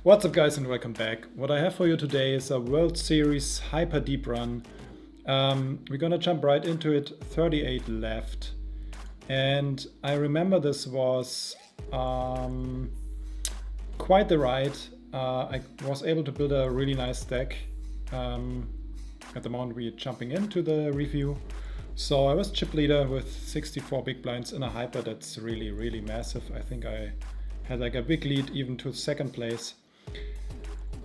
What's up, guys, and welcome back. What I have for you today is a World Series hyper deep run. We're gonna jump right into it. 38 left, and I remember this was quite the ride. I was able to build a really nice deck at the moment we're jumping into the review. So I was chip leader with 64 big blinds in a hyper. That's really massive. I think I had like a big lead even to second place.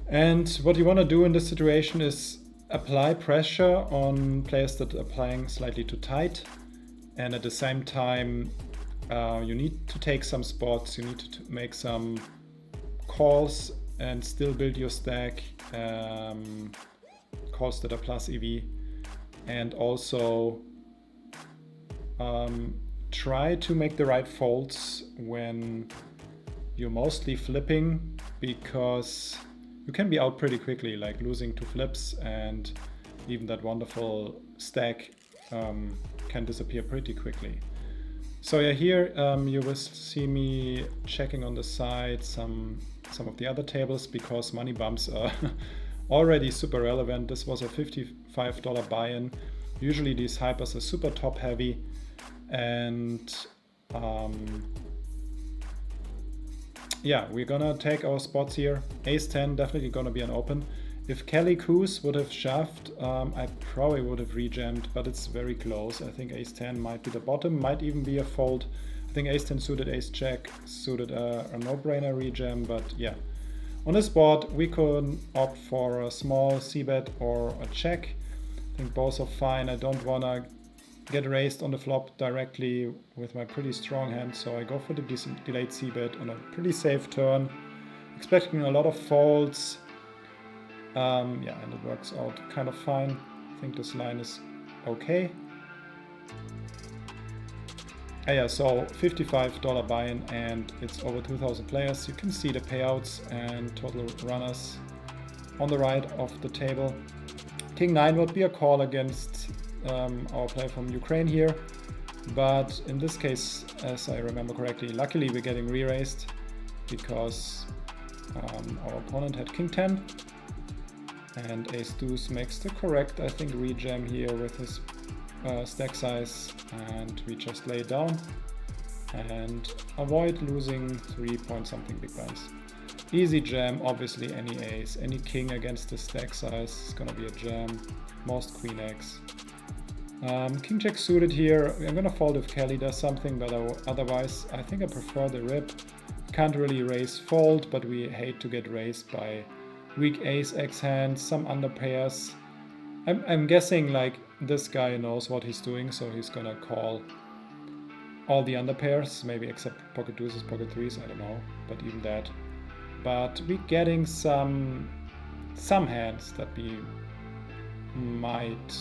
And what you want to do in this situation is apply pressure on players that are playing slightly too tight, and at the same time you need to take some spots, you need to make some calls and still build your stack, calls that are plus EV, and also try to make the right folds when you're mostly flipping, because you can be out pretty quickly, like losing 2 flips, and even that wonderful stack can disappear pretty quickly. So yeah, here you will see me checking on the side some of the other tables, because money bumps are already super relevant. This was a $55 buy-in. Usually these hypers are super top heavy, and yeah, we're gonna take our spots here. Ace 10 definitely gonna be an open. If Kelly Coos would have shoved, I probably would have rejammed, but it's very close. I think Ace 10 might be the bottom, might even be a fold. I think Ace 10 suited, Ace Jack suited a no-brainer rejam, but yeah. On this board, we could opt for a small c-bet or a check. I think both are fine. I don't wanna get raised on the flop directly with my pretty strong hand, so I go for the delayed c-bet on a pretty safe turn, expecting a lot of folds. Yeah, and it works out kind of fine. I think this line is okay. Yeah, so $55 buy-in, and it's over 2,000 players. You can see the payouts and total runners on the right of the table. King 9 would be a call against our player from Ukraine here, but in this case, as I remember correctly, luckily we're getting re-raised, because our opponent had King 10, and Ace Deuce makes the correct, I think, rejam here with his stack size, and we just lay it down and avoid losing 3 point something big blinds. Easy jam, obviously. Any ace, any king against the stack size is gonna be a jam. Most queen X. King Jack suited here. I'm gonna fold if Kelly does something, but otherwise I think I prefer the rip. Can't really raise fold, but we hate to get raised by weak ace X hands, some under pairs. I'm guessing like this guy knows what he's doing, so he's gonna call all the under pairs, maybe except pocket deuces, pocket threes, I don't know, but even that. But we're getting some hands that we might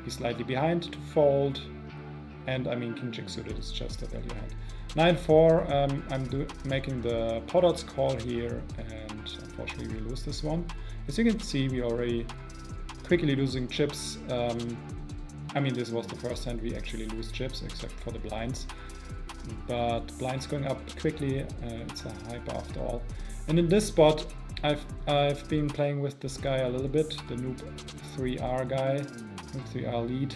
be slightly behind to fold, and I mean King Jack suited is just a value hand. 9-4, I'm making the pot odds call here, and unfortunately we lose this one. As you can see, we already quickly losing chips. I mean, this was the first hand we actually lose chips, except for the blinds, but blinds going up quickly. It's a hyper after all. And in this spot, I've been playing with this guy a little bit, the noob 3R guy, noob 3R lead.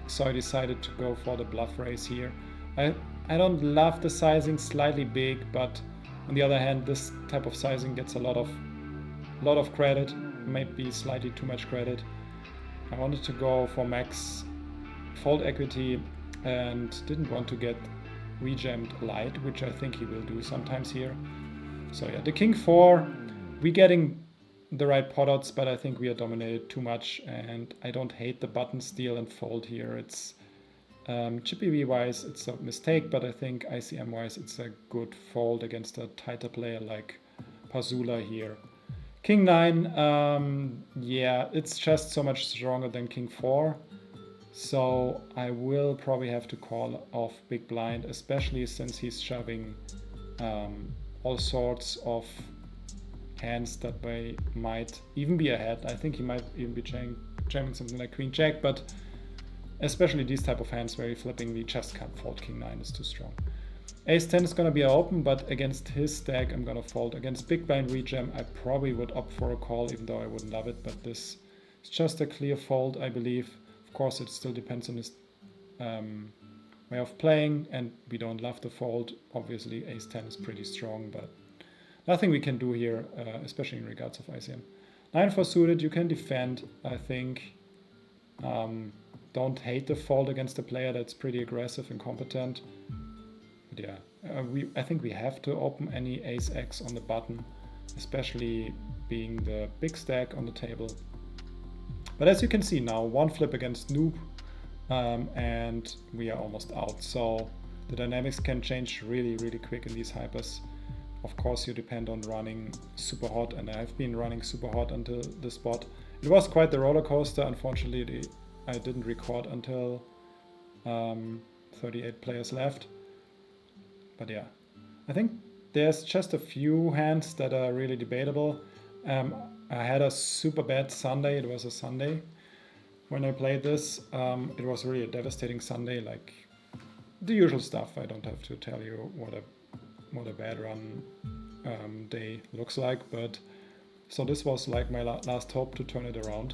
So I decided to go for the bluff raise here. I don't love the sizing, slightly big, but on the other hand, this type of sizing gets a lot of credit, maybe slightly too much credit. I wanted to go for max fold equity and didn't want to get rejammed light, which I think he will do sometimes here. So yeah, the King 4, we're getting the right pot odds, but I think we are dominated too much, and I don't hate the button steal and fold here. It's chippy wise, it's a mistake, but I think ICM wise, it's a good fold against a tighter player like Pazula here. King 9, yeah, it's just so much stronger than King 4. So I will probably have to call off big blind, especially since he's shoving all sorts of hands that might even be ahead. I think he might even be jamming something like Queen Jack, but especially these type of hands where you're flipping, we just can't fold King 9, is too strong. Ace-10 is going to be open, but against his stack I'm going to fold. Against big blind rejam I probably would opt for a call, even though I wouldn't love it, but this is just a clear fold, I believe. Of course it still depends on his way of playing, and we don't love the fold. Obviously Ace-10 is pretty strong, but nothing we can do here, especially in regards of ICM. 9-4 suited, you can defend, I think. Don't hate the fold against a player that's pretty aggressive and competent. But yeah, I think we have to open any Ace-X on the button, especially being the big stack on the table. But as you can see now, one flip against noob, and we are almost out. So the dynamics can change really, really quick in these hypers. Of course, you depend on running super hot, and I've been running super hot until the spot. It was quite the roller coaster. Unfortunately, I didn't record until 38 players left. But yeah, I think there's just a few hands that are really debatable. I had a super bad Sunday. It was a Sunday when I played this. It was really a devastating Sunday, like the usual stuff. I don't have to tell you what a bad run day looks like, but so this was like my last hope to turn it around,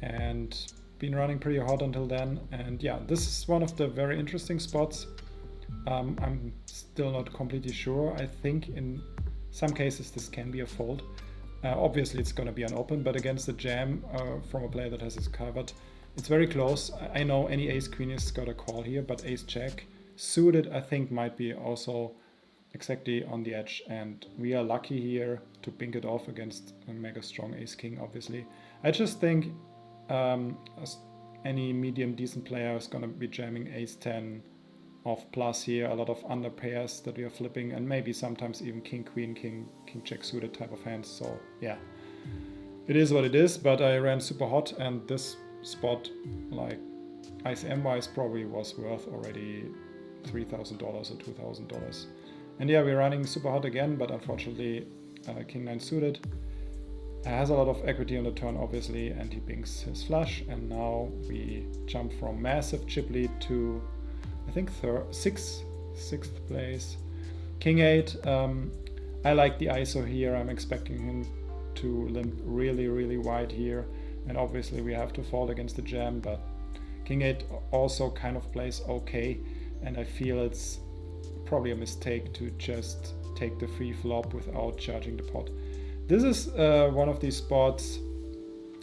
and been running pretty hot until then. And yeah, this is one of the very interesting spots. I'm still not completely sure. I think in some cases this can be a fold. Obviously it's going to be an open, but against a jam from a player that has it covered, it's very close. I know any ace queen has got a call here, but ace jack suited I think might be also exactly on the edge, and we are lucky here to bink it off against a mega strong ace king. Obviously I just think any medium decent player is going to be jamming ace-10 off plus here, a lot of under pairs that we are flipping, and maybe sometimes even king queen, king jack suited type of hands. So yeah, it is what it is, but I ran super hot, and this spot, like ICM wise, probably was worth already $3,000 or $2,000. And yeah, we're running super hot again, but unfortunately king 9 suited has a lot of equity on the turn, obviously, and he binks his flush, and now we jump from massive chip lead to I think sixth place. King 8, I like the ISO here. I'm expecting him to limp really, really wide here, and obviously we have to fold against the jam, but King 8 also kind of plays okay, and I feel it's probably a mistake to just take the free flop without charging the pot. This is one of these spots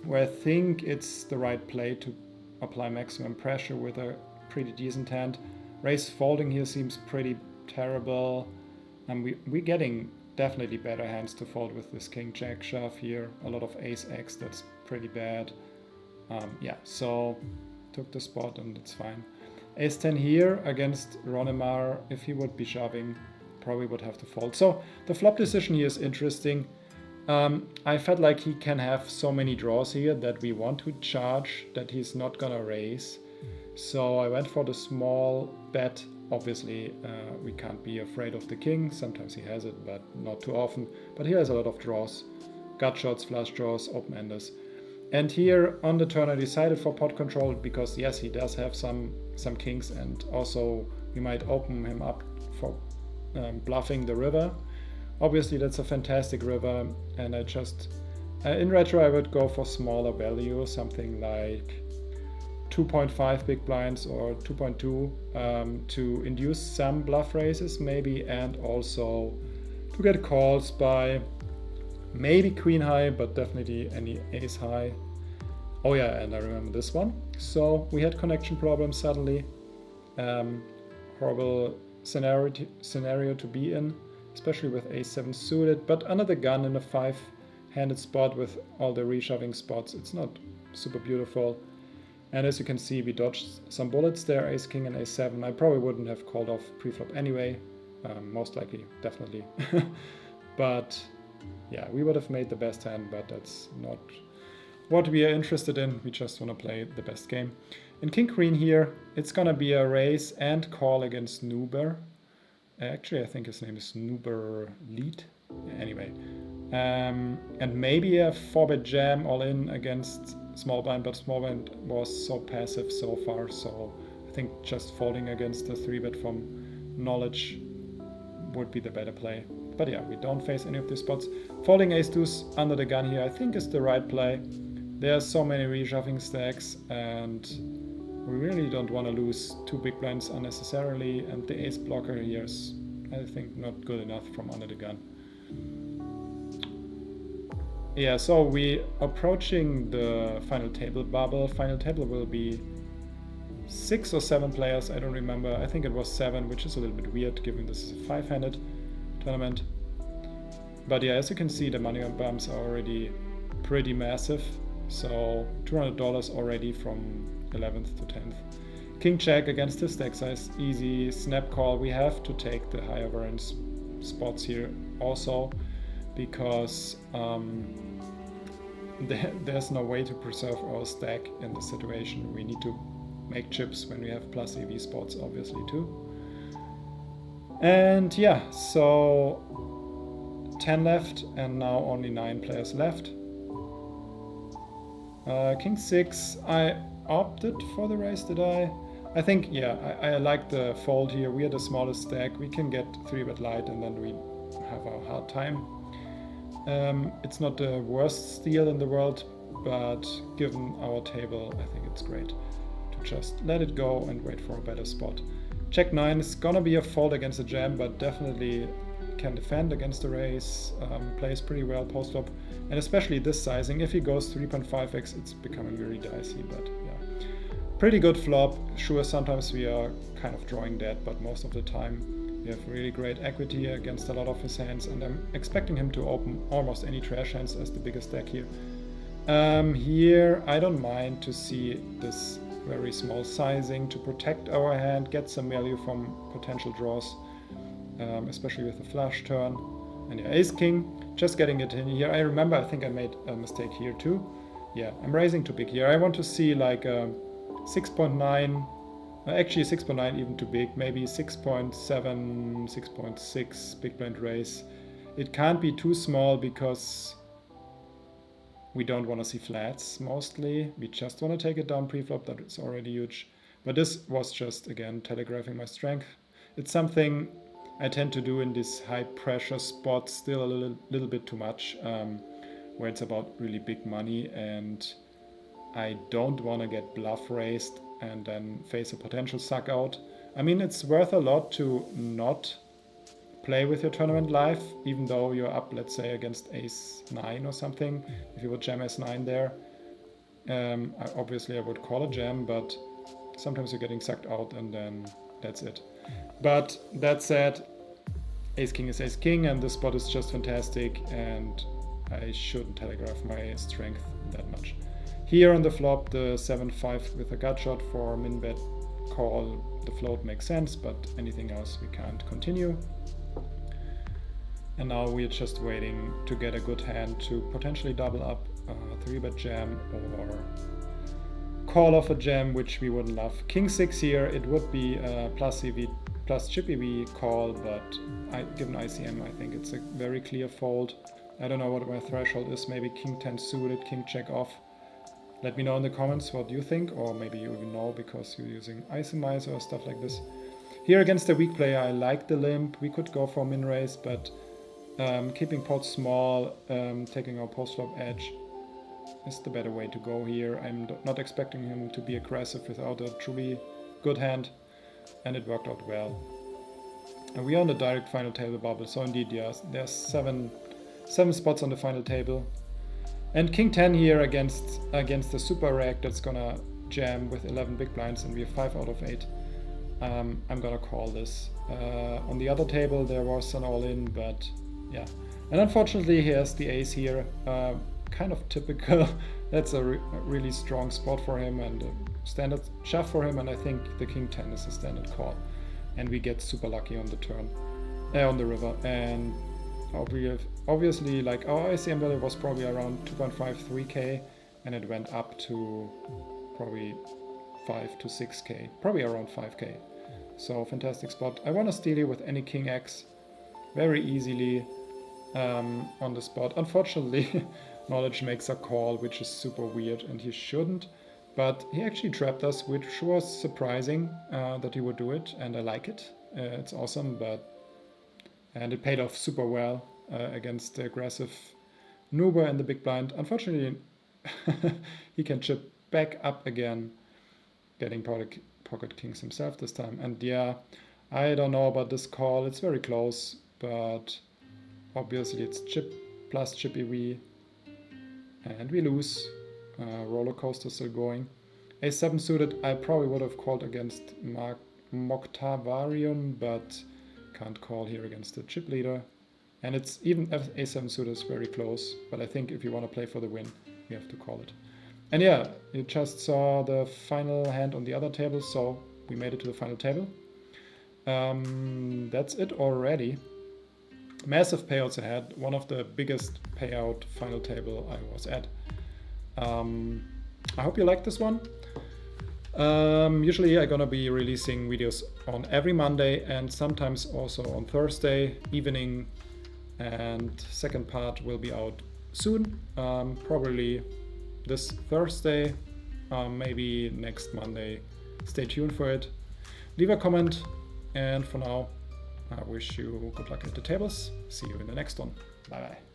where I think it's the right play to apply maximum pressure with a pretty decent hand. Raise folding here seems pretty terrible, and we're getting definitely better hands to fold with this king jack shove here. A lot of ace x, that's pretty bad. Yeah, so took the spot and it's fine. Ace 10 here against Ronnemar, if he would be shoving, probably would have to fold. So the flop decision here is interesting. I felt like he can have so many draws here that we want to charge that he's not gonna raise. So I went for the small bet. Obviously, we can't be afraid of the king. Sometimes he has it, but not too often. But he has a lot of draws. Gut shots, flush draws, open-enders. And here on the turn I decided for pot control because yes, he does have some kings, and also we might open him up for bluffing the river. Obviously that's a fantastic river, and I just, in retro I would go for smaller value, something like 2.5 big blinds or 2.2 to induce some bluff raises maybe, and also to get calls by maybe queen high, but definitely any ace high. Oh yeah, and I remember this one. So we had connection problems suddenly. Horrible scenario to be in, especially with ace-7 suited, but under the gun in a 5-handed spot with all the reshoving spots, it's not super beautiful. And as you can see, we dodged some bullets there, ace-king and ace-7. I probably wouldn't have called off preflop anyway, most likely, definitely. But yeah, we would have made the best hand, but that's not what we are interested in. We just want to play the best game. In king queen here, it's gonna be a raise and call against Nuber. Actually, I think his name is Nuber Lead. Anyway, and maybe a 4-bet jam all in against small blind, but small blind was so passive so far, so I think just folding against the 3-bet from knowledge would be the better play. But yeah, we don't face any of these spots. Folding ace-2s under the gun here I think is the right play. There are so many reshuffling stacks and we really don't want to lose 2 big blinds unnecessarily, and the ace blocker here is, I think, not good enough from under the gun. Yeah, so we approaching the final table bubble. Final table will be 6 or 7 players, I don't remember. I think it was 7, which is a little bit weird given this is a 5-handed tournament. But yeah, as you can see, the money on bumps are already pretty massive. So $200 already from 11th to 10th. King check against his stack size, easy snap call. We have to take the higher variance spots here also, because there's no way to preserve our stack in the situation. We need to make chips when we have plus EV spots, obviously, too. And yeah, so 10 left and now only 9 players left. King 6, I opted for the raise, did I? I think, yeah, I like the fold here. We are the smallest stack. We can get 3-bet light and then we have a hard time. It's not the worst steal in the world, but given our table, I think it's great to just let it go and wait for a better spot. Check 9 is gonna be a fold against a jam, but definitely can defend against the raise, plays pretty well post-flop, and especially this sizing. If he goes 3.5x, it's becoming very dicey, but yeah. Pretty good flop. Sure, sometimes we are kind of drawing dead, but most of the time we have really great equity against a lot of his hands, and I'm expecting him to open almost any trash hands as the biggest deck here. Here, I don't mind to see this very small sizing to protect our hand, get some value from potential draws, especially with the flush turn. And yeah, ace king, just getting it in here. I remember, I think I made a mistake here too. Yeah, I'm raising too big here. I want to see like 6.9, actually 6.9 even too big, maybe 6.7, 6.6 big blind raise. It can't be too small because we don't want to see flats mostly. We just want to take it down pre-flop, that is already huge. But this was just, again, telegraphing my strength. It's something I tend to do in this high pressure spot, still a little bit too much, where it's about really big money, and I don't want to get bluff raised and then face a potential suck out. I mean, it's worth a lot to not play with your tournament life, even though you're up, let's say, against ace 9 or something. If you would jam ace 9 there, obviously I would call a jam, but sometimes you're getting sucked out and then that's it. But that said, ace king is ace king, and this spot is just fantastic, and I shouldn't telegraph my strength that much. Here on the flop, the 7-5 with a gut shot for min bet call, the float makes sense, but anything else we can't continue. And now we're just waiting to get a good hand to potentially double up a 3-bet jam or call off a jam, which we wouldn't love. King 6 here, it would be a plus EV plus chip EV call, but given ICM, I think it's a very clear fold. I don't know what my threshold is, maybe king 10 suited, king check off. Let me know in the comments what you think, or maybe you even know because you're using isomizer or stuff like this. Here against a weak player, I like the limp. We could go for min raise, but keeping pot small, taking our post-flop edge is the better way to go here. I'm not expecting him to be aggressive without a truly good hand, and it worked out well. And we are on the direct final table bubble, so indeed, yes, there's seven spots on the final table. And king 10 here against the super rack that's gonna jam with 11 big blinds, and we have 5 out of 8. I'm gonna call this. On the other table there was an all-in, but yeah. And unfortunately he has the ace here, kind of typical. That's a really strong spot for him and a standard shove for him, and I think the king 10 is a standard call. And we get super lucky on the turn, on the river. And obviously, like, our ICM value was probably around 2.5, 3k, and it went up to probably 5 to 6k, probably around 5k. So fantastic spot. I want to steal here with any king x very easily on the spot. Unfortunately, knowledge makes a call, which is super weird, and he shouldn't. But he actually trapped us, which was surprising that he would do it, and I like it. It's awesome, and it paid off super well against the aggressive Nuber in the big blind. Unfortunately, he can chip back up again, getting pocket kings himself this time. And yeah, I don't know about this call. It's very close, but obviously it's chip plus chip EV, and we lose. Roller coaster still going. A7 suited, I probably would have called against Moctavarium, but can't call here against the chip leader. And it's even A7 suited is very close, but I think if you want to play for the win, you have to call it. And yeah, you just saw the final hand on the other table, so we made it to the final table. That's it already. Massive payouts ahead, one of the biggest payout final table I was at. I hope you liked this one. Usually I'm gonna be releasing videos on every Monday and sometimes also on Thursday evening, and second part will be out soon, probably this Thursday, maybe next Monday. Stay tuned for it. Leave a comment, and for now I wish you good luck at the tables. See you in the next one. Bye bye.